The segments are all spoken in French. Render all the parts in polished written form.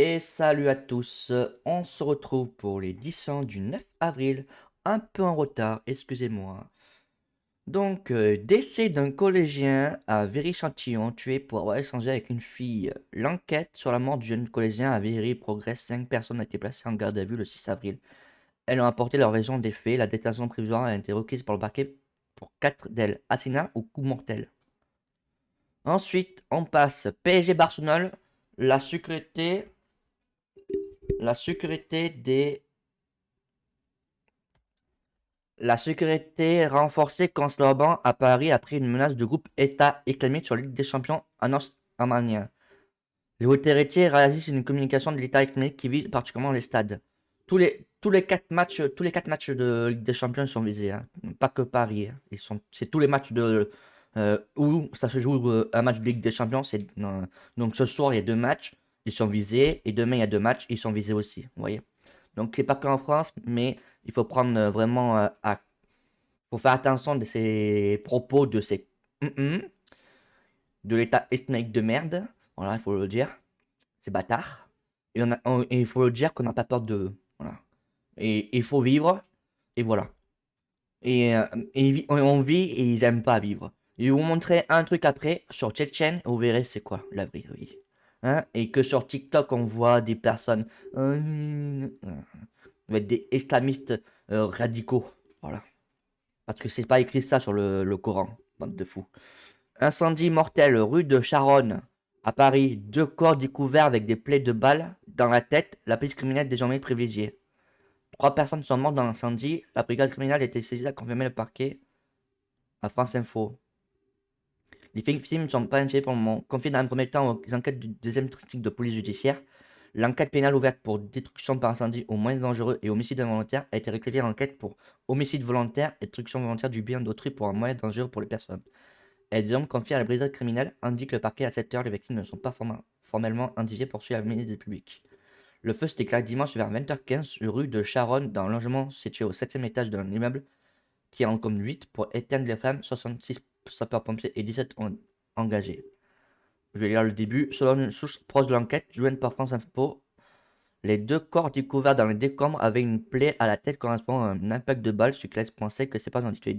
Et salut à tous, on se retrouve pour l'édition du 9 avril, un peu en retard, excusez-moi. Donc, décès d'un collégien à Viry-Châtillon, tué pour avoir échangé avec une fille. L'enquête sur la mort du jeune collégien à Viry progresse. 5 personnes ont été placées en garde à vue le 6 avril. Elles ont apporté leur version des faits. La détention provisoire a été requise par le parquet pour 4 d'elles. Assassinat ou coup mortel. Ensuite, on passe PSG Barcelone. La sécurité La sécurité des... La sécurité renforcée contre l'Orban à Paris après une menace de groupe État islamique sur la Ligue des Champions, annonce Armania. Les autorités réalisent une communication de l'État islamique qui vise particulièrement les stades. Tous les quatre matchs de Ligue des Champions sont visés, hein. Pas que Paris, hein. C'est tous les matchs où ça se joue un match de Ligue des Champions. Donc ce soir il y a deux matchs, ils sont visés, et demain il y a deux matchs, ils sont visés aussi. Vous voyez. Donc c'est pas qu'en France, mais il faut prendre vraiment faut faire attention de ces propos de ces hum, de l'État islamique de merde. Voilà, il faut le dire. C'est bâtard. Et il faut le dire qu'on n'a pas peur de. Voilà. Et il faut vivre. Et voilà. On vit et ils aiment pas vivre. Ils vont vous montrer un truc après sur Tchétchène. Vous verrez c'est quoi la vraie vie. Hein? Et que sur TikTok on voit des personnes. Avec des islamistes radicaux. Voilà. Parce que c'est pas écrit ça sur le Coran. Bande de fous. Incendie mortel rue de Charonne à Paris. Deux corps découverts avec des plaies de balles dans la tête. La police criminelle désormais privilégiée. Trois personnes sont mortes dans l'incendie. La brigade criminelle a été saisie à confirmer le parquet à France Info. Les victimes ne sont pas inquiétées pour le moment. Confiées dans un premier temps aux enquêtes du deuxième district de police judiciaire. L'enquête pénale ouverte pour destruction par incendie au moyen dangereux et homicide involontaire a été rectifiée en enquête pour homicide volontaire et destruction volontaire du bien d'autrui pour un moyen dangereux pour les personnes. Elle est donc confiée à la brigade criminelle, indique le parquet à 7 heures. Les victimes ne sont pas formellement identifiées pour suivre la ministre du public. Le feu s'est déclaré dimanche vers 20h15 rue de Charonne dans un logement situé au 7e étage d'un immeuble qui en compte 8 pour éteindre les flammes. 66 sapeurs-pompiers et 17 ont engagés. Je vais lire le début. Selon une source proche de l'enquête, jointe par France Info, les deux corps découverts dans les décombres avaient une plaie à la tête correspondant à un impact de balle, ce qui laisse penser que ces personnes ont été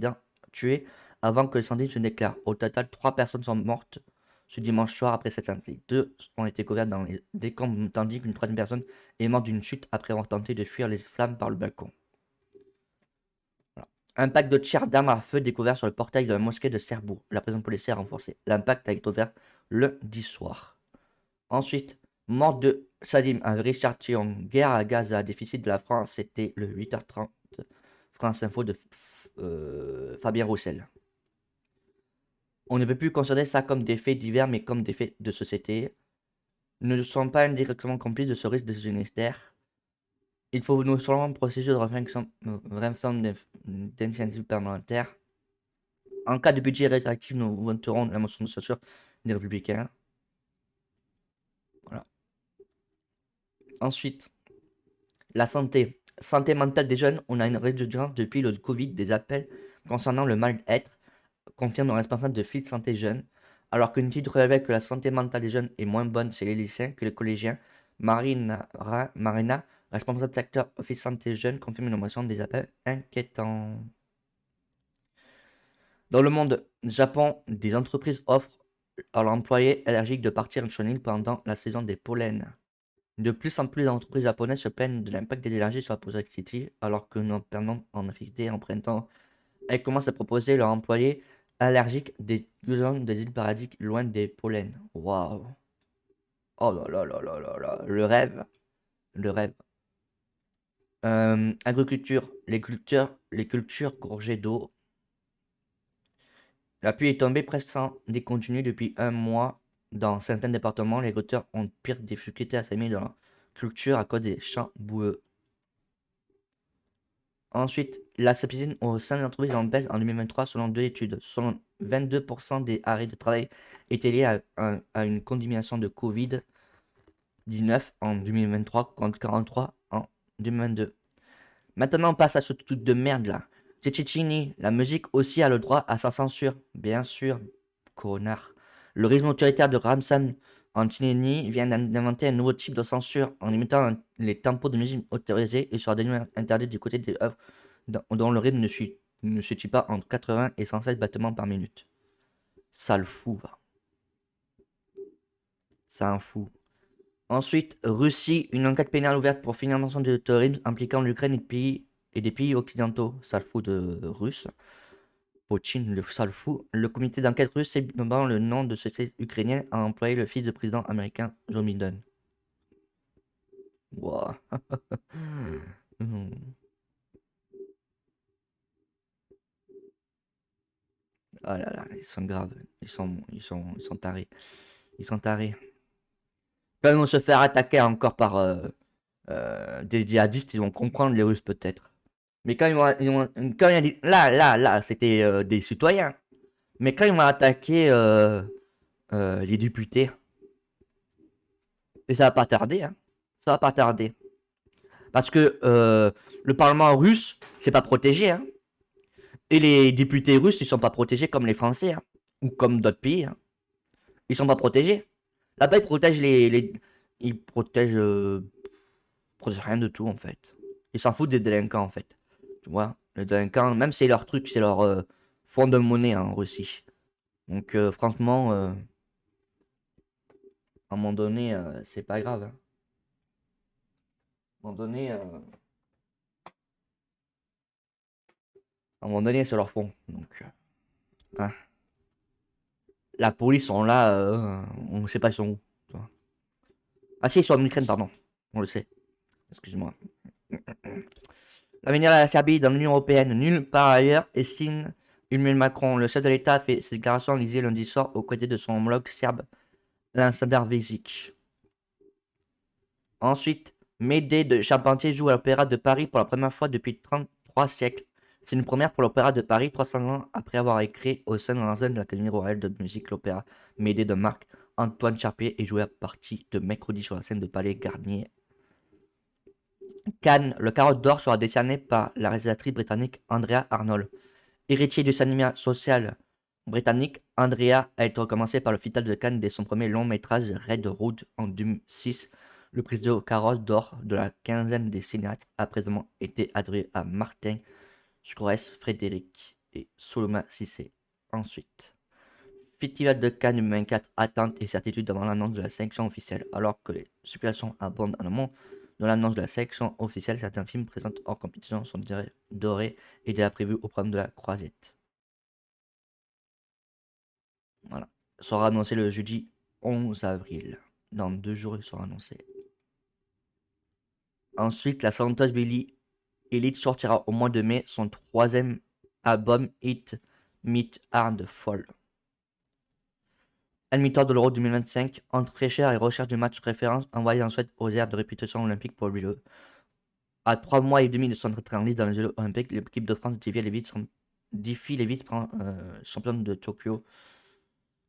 tuées avant que l'incendie se déclare. Au total, 3 personnes sont mortes ce dimanche soir après cet incendie. 2 ont été couvertes dans les décombres, tandis qu'une troisième personne est morte d'une chute après avoir tenté de fuir les flammes par le balcon. Voilà. Impact de tir d'armes à feu découvert sur le portail de la mosquée de Cherbourg. La présence policière renforcée. L'impact a été ouvert lundi soir. Ensuite, mort de Sadim à Richard Thion, guerre à Gaza, déficit de la France, c'était le 8h30. France Info de Fabien Roussel. On ne peut plus considérer ça comme des faits divers, mais comme des faits de société. Nous ne sommes pas indirectement complices de ce risque de ministère. Il faut nous selon une procédure de réflexion d'initiative parlementaire. En cas de budget rétroactif, nous voterons la motion de censure des Républicains. Voilà. Ensuite, la santé. Santé mentale des jeunes. On a une réduction depuis le Covid des appels concernant le mal-être, confirme le responsable de Fil Santé Jeunes. Alors qu'une étude relevait que la santé mentale des jeunes est moins bonne chez les lycéens que les collégiens, Marina, responsable secteur Office Santé Jeunes, confirme une augmentation des appels inquiétants. Dans le monde, Japon, des entreprises offrent à leurs employés allergiques de partir sur une île pendant la saison des pollens. De plus en plus d'entreprises japonaises se plaignent de l'impact des allergies sur la productivité, alors que nous perdons en efficacité en printemps. Elles commencent à proposer leurs employés allergiques des zones des îles paradisiaques loin des pollens. Waouh! Oh là là là là là là! Le rêve! Le rêve! Agriculture. Les cultures gorgées d'eau. La pluie est tombée presque sans décontinu depuis un mois. Dans certains départements, les agriculteurs ont de pires difficultés à s'aimer dans la culture à cause des champs boueux. Ensuite, la sapicine au sein des entreprises en baisse en 2023 selon deux études. Selon 22% des arrêts de travail étaient liés à une condamnation de Covid. 19 en 2023 contre 43 en 2022. Maintenant, on passe à ce truc de merde là. Cecchini, la musique aussi a le droit à sa censure. Bien sûr, connard. Le rythme autoritaire de Ramsan Antineni vient d'inventer un nouveau type de censure en limitant les tempos de musique autorisés et sera désormais interdit du côté des œuvres dont le rythme ne se situe pas entre 80 et 107 battements par minute. Ça le fout, va. Ça en fout. Ensuite, Russie, une enquête pénale ouverte pour financement de terrorisme impliquant l'Ukraine et des pays occidentaux. Ça le fout de russe. Poutine, ça le fout. Le comité d'enquête russe, c'est notamment le nom de société ukrainien, a employé le fils du président américain Joe Biden. Wow. Oh là là, ils sont graves. Ils sont tarés. Ils sont tarés. Quand ils vont se faire attaquer encore par des djihadistes, ils vont comprendre les Russes peut-être. Mais quand il y a là, c'était des citoyens. Mais quand ils vont attaquer les députés, et ça va pas tarder, hein. Ça va pas tarder. Parce que le Parlement russe, c'est pas protégé, hein. Et les députés russes, ils sont pas protégés comme les Français, hein. Ou comme d'autres pays, hein. Ils sont pas protégés. Là-bas, ils protègent ils protègent rien de tout, en fait. Ils s'en foutent des délinquants, en fait. Tu vois, les délinquants, même c'est leur truc, c'est leur fond de monnaie en Russie. Donc, franchement, à un moment donné, c'est pas grave, hein. À un moment donné, c'est leur fond. Donc, hein. La police sont là, on ne sait pas ils sont où. Tu vois. Ah si, ils sont en Ukraine, pardon. On le sait. Excuse-moi. L'avenir de la Serbie dans l'Union Européenne, nulle part ailleurs, estime Emmanuel Macron. Le chef de l'État a fait ses déclarations lisées lundi soir aux côtés de son homologue serbe, Aleksandar Vučić. Ensuite, Médée de Charpentier joue à l'Opéra de Paris pour la première fois depuis 33 siècles. C'est une première pour l'Opéra de Paris, 300 ans après avoir écrit au sein de l'enceinte de l'Académie royale de musique l'opéra Médée de Marc-Antoine Charpier et joué à partir de mercredi sur la scène de Palais Garnier. Cannes, le Carotte d'Or sera décerné par la réalisatrice britannique Andrea Arnold. Héritier du cinéma social britannique, Andrea a été recommencé par le Festival de Cannes dès son premier long métrage Red Road en 2006. Le prix de Carotte d'Or de la quinzaine des cinéastes a précédemment été attribué à Martin Scorsese, Frédéric et Solomon Cissé. Ensuite, Festival de Cannes 2024, attente et certitude devant l'annonce de la sélection officielle. Alors que les spéculations abondent en amont de l'annonce de la sélection officielle, certains films présents hors compétition sont dorés et déjà prévus au programme de la Croisette. Voilà. Sera annoncé le jeudi 11 avril. Dans 2 jours, il sera annoncé. Ensuite, la chanteuse Billie Eilish sortira au mois de mai son 3e album Hit Meet Hard Fall. Admiteur de l'Euro 2025, entre fraîcheur et recherche de match référence, envoyé ensuite aux aires de réputation olympique pour lui. À 3 mois et demi de son entrée en liste dans les Jeux olympiques, l'équipe de France défie les vice-championnes de Tokyo.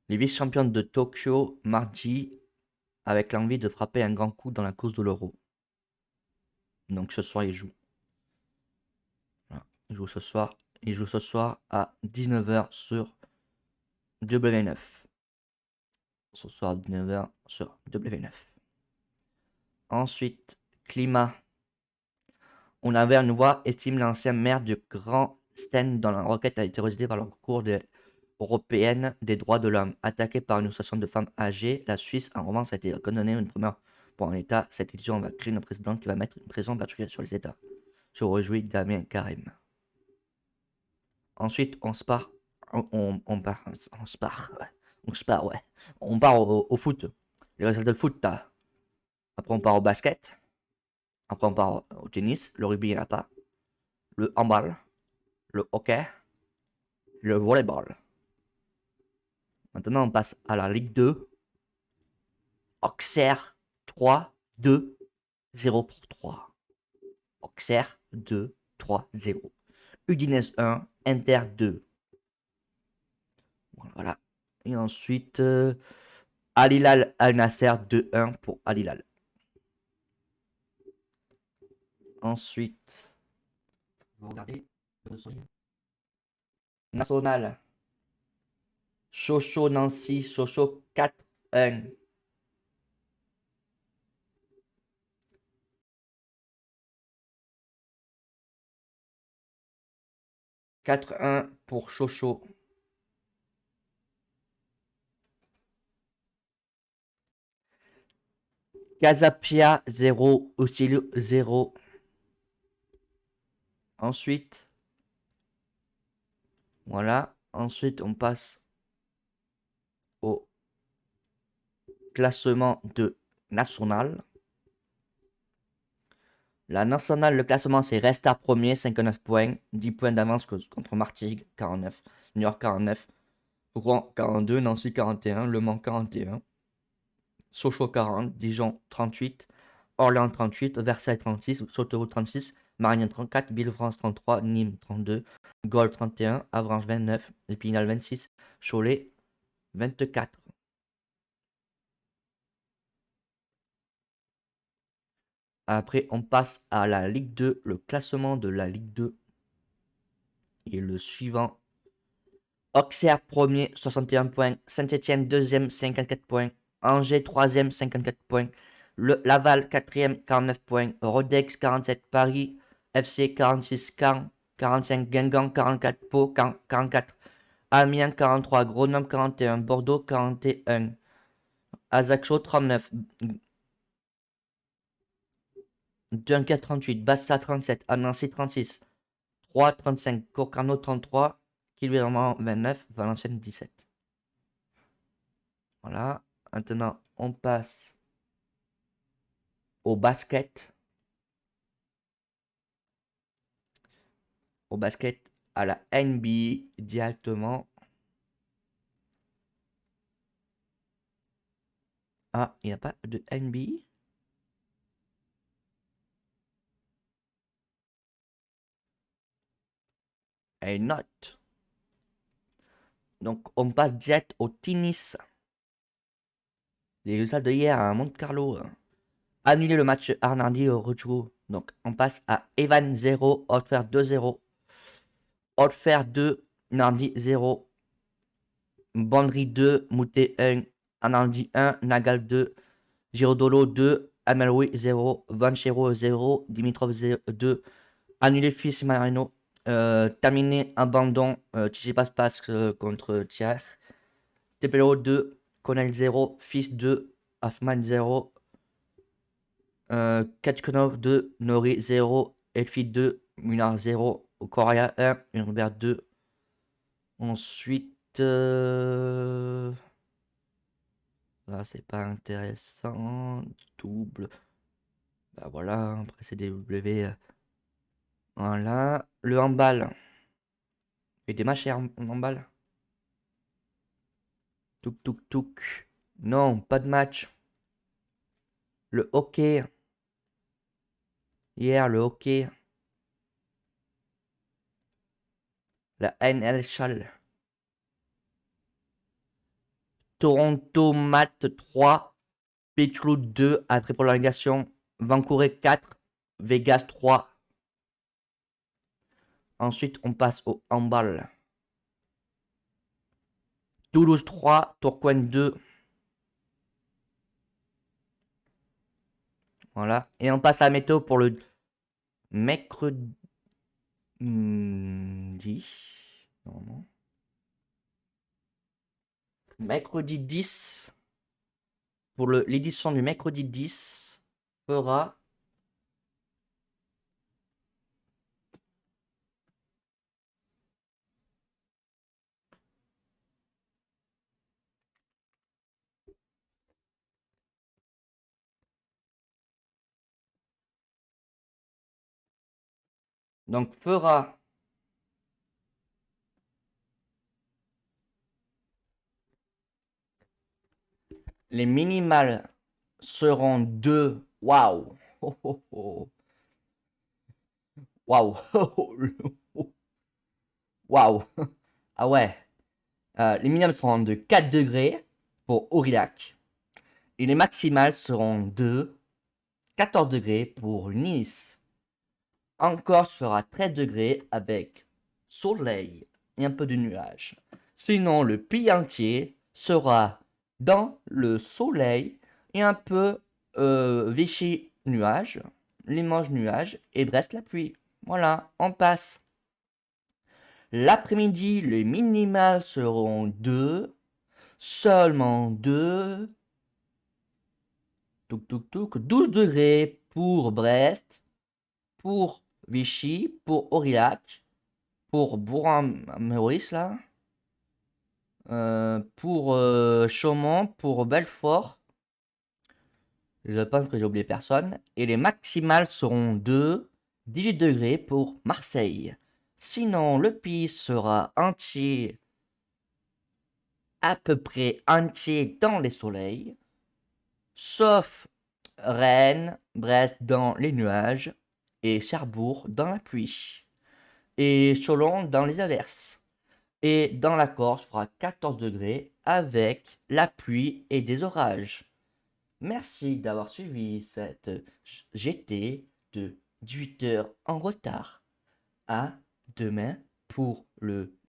Les vice-championnes de Tokyo mardi avec l'envie de frapper un grand coup dans la course de l'Euro. Donc ce soir, ils jouent. Voilà. Ils jouent ce soir. Ils jouent ce soir à 19h sur W9. Ce soir à 19h sur W9. Ensuite, climat. On avait une voix, estime l'ancien maire du Grand Sten dans la requête a été rejetée par la Cour européenne des droits de l'homme. Attaquée par une association de femmes âgées, la Suisse en revanche a été condamnée une première pour un État. Cette édition va créer une présidente qui va mettre une pression particulière sur les États. Se réjouit Damien Karim. Ensuite, on se part. On part. On se part. Ouais. On se part, ouais. On part au foot. Les résultats de foot, t'as. Après, on part au basket. Après, on part au tennis. Le rugby, il n'y en a pas. Le handball. Le hockey. Le volleyball. Maintenant, on passe à la Ligue 2. Auxerre 3, 2, 0 pour 3. Auxerre 2, 3, 0. Udinese 1, Inter 2. Voilà. Et ensuite, Al Hilal Al Nasser 2-1 pour Al Hilal. Ensuite, vous regardez. National. Sochaux Nancy. Sochaux 4-1. « 4-1 pour Sochaux. Casapia 0, Osilo 0. Ensuite, voilà. Ensuite, on passe au classement de National. La Nationale, le classement, c'est Restart premier, 59 points. 10 points d'avance contre Martigues, 49. New York, 49. Rouen, 42. Nancy, 41. Le Mans, 41. Sochaux, 40. Dijon, 38. Orléans, 38. Versailles, 36. Châteauroux, 36. Marignane, 34. Villefranche, 33. Nîmes, 32. Gaulle, 31. Avranches, 29. Épinal, 26. Cholet, 24. Après, on passe à la Ligue 2. Le classement de la Ligue 2 est le suivant. Auxerre premier, 61 points. Saint-Etienne deuxième, 54 points. Angers troisième, 54 points. Laval quatrième, 49 points. Rodez 47. Paris FC 46. Caen 45. Guingamp 44. Pau 44. Amiens 43. Grenoble 41. Bordeaux 41. Ajaccio 39. Dunkerque 38. Bassa 37. Nancy 36. 3 35. Concarneau 33. Quiberon 29. Valenciennes 17. Voilà. Maintenant, on passe au basket. Au basket à la NBA directement. Ah, il n'y a pas de NBA? Et note. Donc, on passe direct au tennis. Les résultats de hier à Monte Carlo. Annuler le match Arnaldi au retour. Donc, on passe à Evan 0, Otfer 2-0. Otfer 2, Nardi 0. Bandry 2, Moutet 1. Arnaldi 1, Nagal 2. Girodolo 2. Amelroui 0. Vanchero 0. Dimitrov 2. Annulé Fils Marino. Terminé abandon. Tsitsipas contre Thiers. Tepelo 2. Connell 0. Fils 2. Hoffman 0. Kachkonov 2. Nori 0. Elfi 2. Munar 0. Correa 1. Humbert 2. Ensuite. Là, c'est pas intéressant. Double. Bah voilà, après c'est des W. Voilà. Le handball. Et des matchs en handball. Touk touk touk. Non, pas de match. Le hockey. Hier, le hockey. La NHL. Toronto Mat 3. Petrou 2 après prolongation. Vancouver 4. Vegas 3. Ensuite, on passe au handball. Toulouse 3. Tourcoing 2. Voilà. Et on passe à la météo pour le mercredi. Non. Mercredi 10. Pour l'édition du mercredi 10 fera. Donc fera. Les minimales seront 2. Waouh! Waouh! Waouh! Ah ouais! Les minimales seront de 4 degrés pour Aurillac. Et les maximales seront de 14 degrés pour Nice. En Corse fera 13 degrés avec soleil et un peu de nuage. Sinon, le pays entier sera dans le soleil et un peu Vichy nuage, Limoges nuage et Brest la pluie. Voilà, on passe. L'après-midi, les minimales seront 2, seulement 2. 12 degrés pour Brest, pour Vichy, pour Aurillac, pour Bourg-en-Maurice, là, pour Chaumont, pour Belfort. Je pense que j'ai oublié personne. Et les maximales seront de 18 degrés pour Marseille. Sinon, le pays sera entier, à peu près entier dans les soleils, sauf Rennes, Brest dans les nuages et Cherbourg dans la pluie. Et Cholon dans les averses. Et dans la Corse fera 14 degrés avec la pluie et des orages. Merci d'avoir suivi cette GT de 18 heures en retard. À demain pour le